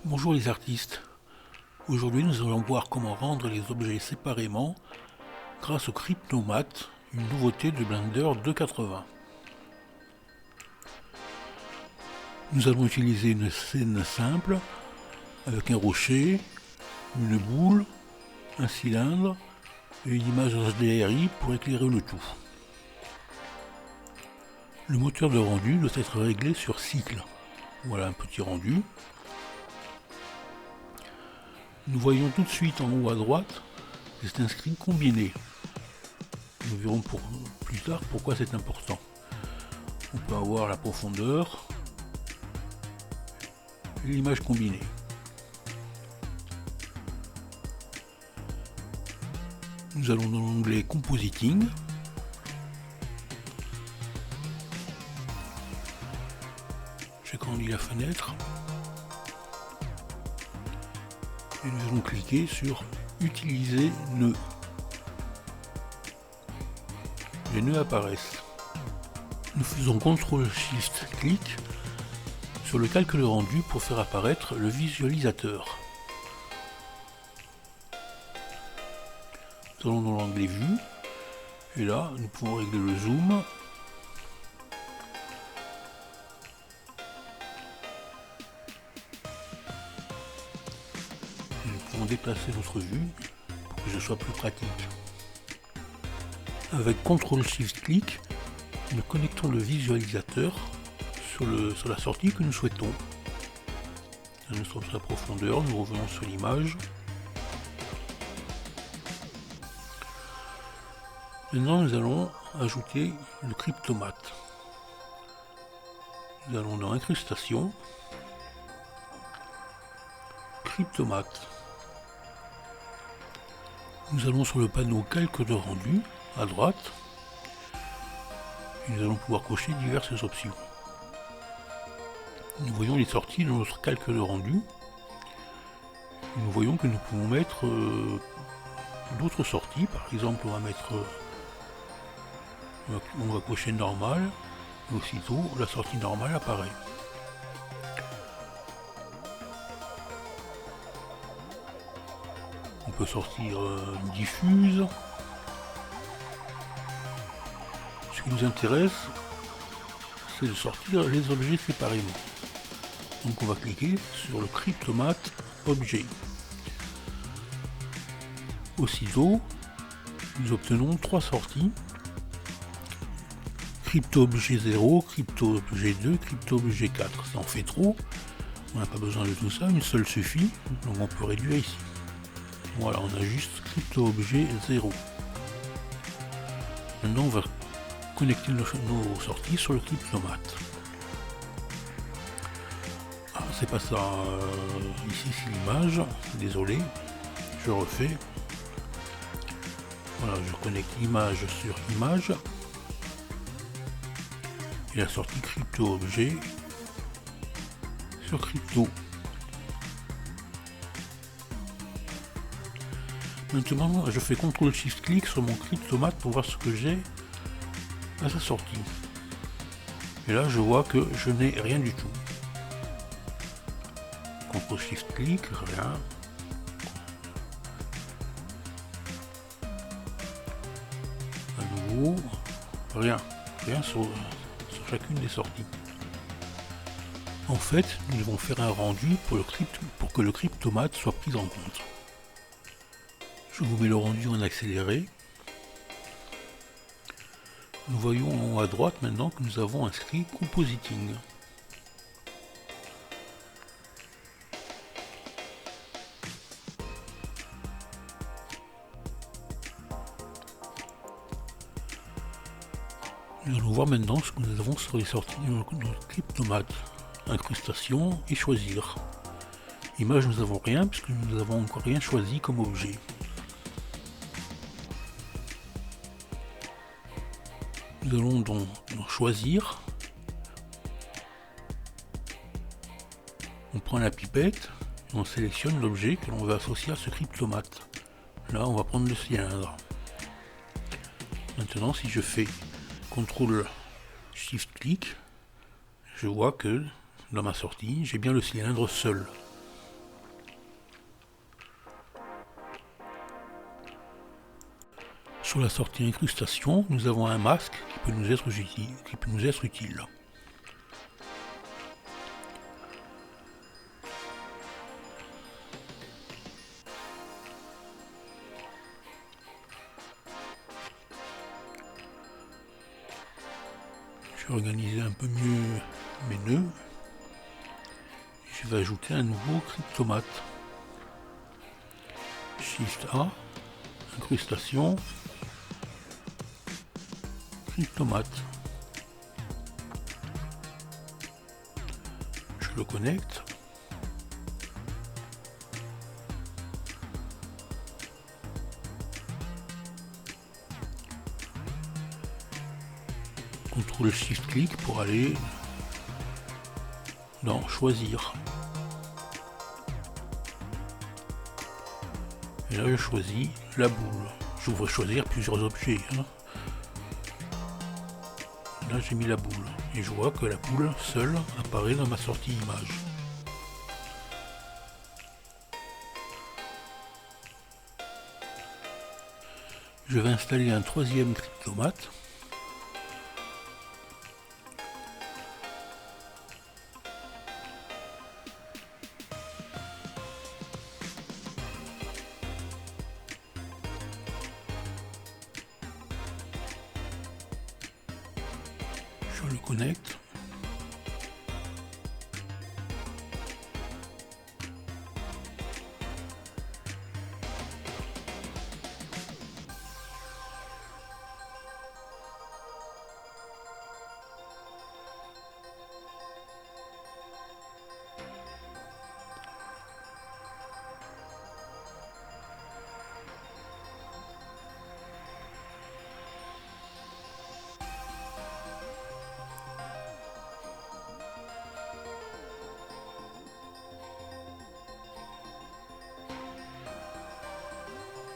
Bonjour les artistes, aujourd'hui nous allons voir comment rendre les objets séparément grâce au Cryptomat, une nouveauté de Blender 2.80. Nous allons utiliser une scène simple avec un rocher, une boule, un cylindre et une image HDRI pour éclairer le tout. Le moteur de rendu doit être réglé sur cycle. Voilà un petit rendu. Nous voyons tout de suite en haut à droite que c'est un screen combiné. Nous verrons plus tard pourquoi c'est important. On peut avoir la profondeur et l'image combinée. Nous allons dans l'onglet Compositing. J'agrandis la fenêtre. Et nous allons cliquer sur Utiliser nœud. Les nœuds apparaissent. Nous faisons CTRL-SHIFT-clic sur le calque de rendu pour faire apparaître le visualisateur. Nous allons dans l'onglet Vue et là nous pouvons régler le zoom. Nous pouvons déplacer notre vue pour que ce soit plus pratique. Avec CTRL-SHIFT-clic, nous connectons le visualisateur sur la sortie que nous souhaitons. Là, nous sommes sur la profondeur, nous revenons sur l'image. Maintenant, nous allons ajouter le Cryptomat. Nous allons dans Incrustation, Cryptomat. Nous allons sur le panneau Calque de rendu, à droite, et nous allons pouvoir cocher diverses options. Nous voyons les sorties de notre calque de rendu. Et nous voyons que nous pouvons mettre d'autres sorties. Par exemple, on va cocher normal, et aussitôt la sortie normale apparaît. On peut sortir diffuse. Ce qui nous intéresse, c'est de sortir les objets séparément. Donc on va cliquer sur le Cryptomat Objet. Aussitôt, nous obtenons trois sorties. Crypto-objet 0, Crypto-objet 2, Crypto-objet 4. Ça en fait trop. On n'a pas besoin de tout ça, une seule suffit. Donc on peut réduire ici. Voilà, on a juste Crypto-objet 0. Maintenant on va connecter nos sorties sur le Cryptomat. Ah, c'est pas ça. Ici c'est l'image. Désolé. Je refais. Voilà, je connecte image sur image. Et la sortie Crypto-objet sur Crypto. Maintenant, je fais CTRL-SHIFT-clic sur mon Cryptomat pour voir ce que j'ai à sa sortie. Et là, je vois que je n'ai rien du tout. CTRL-SHIFT-clic, rien. À nouveau, rien. Rien sur chacune des sorties. En fait, nous devons faire un rendu pour que le Cryptomat soit pris en compte. Je vous mets le rendu en accéléré. Nous voyons en haut à droite maintenant que nous avons inscrit Compositing. Nous allons voir maintenant ce que nous avons sur les sorties de notre Cryptomat. Incrustation et choisir. Image, nous n'avons rien puisque nous n'avons encore rien choisi comme objet. Nous allons donc dans choisir. On prend la pipette et on sélectionne l'objet que l'on veut associer à ce Cryptomat. Là, on va prendre le cylindre. Maintenant, si je fais CTRL-SHIFT-clic, je vois que dans ma sortie, j'ai bien le cylindre seul. Sur la sortie incrustation, nous avons un masque qui peut nous être utile. Je vais organiser un peu mieux mes nœuds. Je vais ajouter un nouveau cryptomate. Shift A, incrustation, cryptomate. Je le connecte. CTRL SHIFT clic pour aller dans choisir. Et là je choisis la boule. Je voudrais choisir plusieurs objets. Là j'ai mis la boule. Et je vois que la boule seule apparaît dans ma sortie image. Je vais installer un troisième cryptomate. Je le connecte.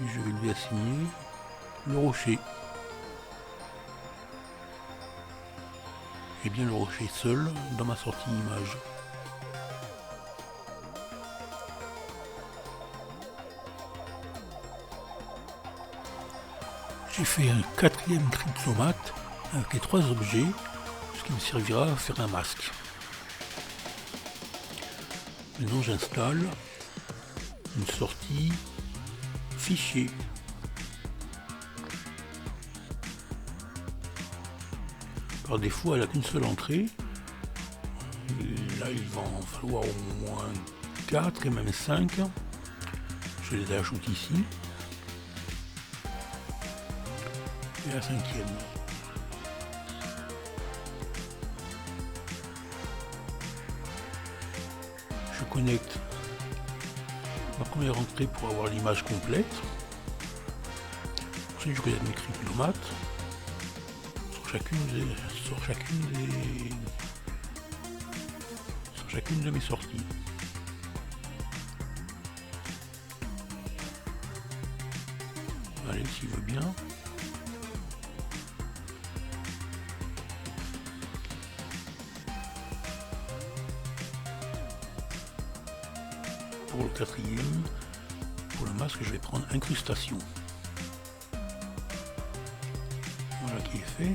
Je vais lui assigner le rocher. Et bien le rocher seul dans ma sortie image. J'ai fait un quatrième cryptomate avec les trois objets, ce qui me servira à faire un masque. Maintenant j'installe une sortie fichier. Par défaut, elle n'a qu'une seule entrée. Et là, il va en falloir au moins 4 et même 5. Je les ajoute ici. Et la cinquième. Je connecte ma première entrée pour avoir l'image complète. Ensuite je regarde mes cryptomates sur chacune de mes sorties. Allez, s'il veut bien. Pour le quatrième, pour le masque, je vais prendre incrustation. Voilà qui est fait.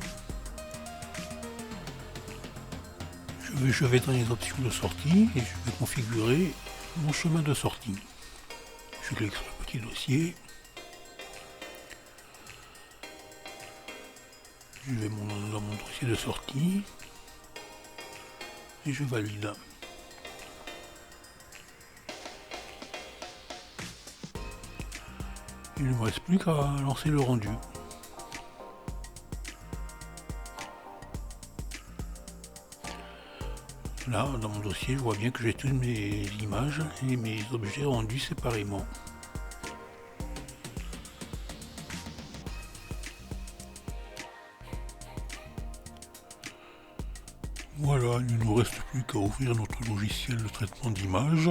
Je vais dans les options de sortie et je vais configurer mon chemin de sortie. Je clique sur le petit dossier. Je vais dans mon dossier de sortie et je valide. Il ne me reste plus qu'à lancer le rendu. Là, dans mon dossier, je vois bien que j'ai toutes mes images et mes objets rendus séparément. Voilà, il ne nous reste plus qu'à ouvrir notre logiciel de traitement d'images.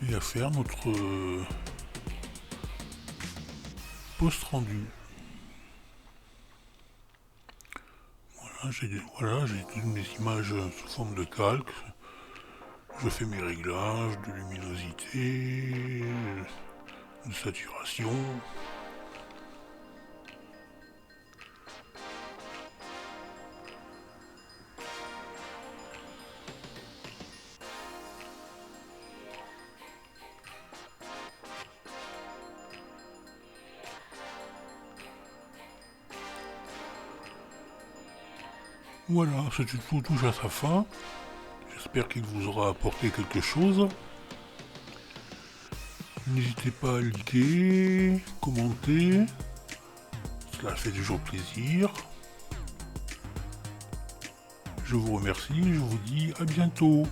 Et à faire notre post rendu. Voilà, j'ai toutes mes images sous forme de calque. Je fais mes réglages de luminosité, de saturation. Voilà, ce tuto touche à sa fin. J'espère qu'il vous aura apporté quelque chose. N'hésitez pas à liker, commenter. Cela fait toujours plaisir. Je vous remercie, je vous dis à bientôt.